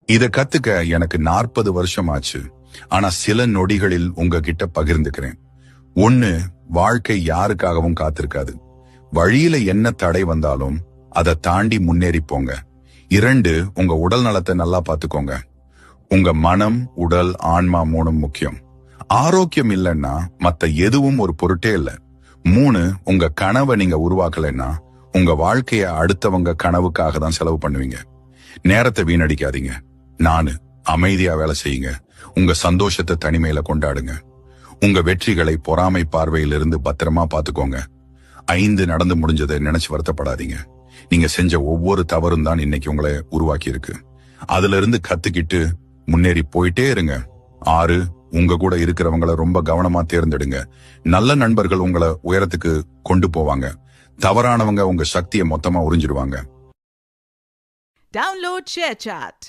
இத கத்துக்க எனக்கு 40 வருஷம் ஆச்சு. ஆனா சில நொடிகளில் உங்ககிட்ட பகிர்ந்துக்கிறேன். 1. வாழ்க்கை யாருக்காகவும் காத்திருக்காது. வழியில என்ன தடை வந்தாலும் அதை தாண்டி முன்னேறி போங்க. 2. உங்க உடல் நலத்தை நல்லா பாத்துக்கோங்க. உங்க மனம், உடல், ஆன்மா 3 முக்கியம். ஆரோக்கியம் இல்லைன்னா மத்த எதுவும் ஒரு பொருட்டே இல்ல. 3. உங்க கனவை நீங்க உருவாக்கலைன்னா உங்க வாழ்க்கைய அடுத்தவங்க கனவுக்காக தான் செலவு பண்ணுவீங்க. நேரத்தை வீணடிக்காதீங்க. 4. அமைதியா வேலை செய்யுங்க. உங்க சந்தோஷத்தை தனிமையில கொண்டாடுங்க. உங்க வெற்றிகளை பொறாமை பார்வையிலிருந்து பத்திரமா பாத்துக்கோங்க. 5. நடந்து முடிஞ்சதை நினைச்சு வருத்தப்படாதீங்க. நீங்க செஞ்ச ஒவ்வொரு தவறும் தான் இன்னைக்கு உங்களை உருவாக்கி இருக்கு. அதுல இருந்து கத்துக்கிட்டு முன்னேறி போயிட்டே இருங்க. 6. உங்க கூட இருக்கிறவங்கள ரொம்ப கவனமா தேர்ந்தெடுங்க. நல்ல நண்பர்கள் உங்களை உயரத்துக்கு கொண்டு போவாங்க. தவறானவங்க உங்க சக்தியை மொத்தமா உறிஞ்சிடுவாங்க. Download ShareChat.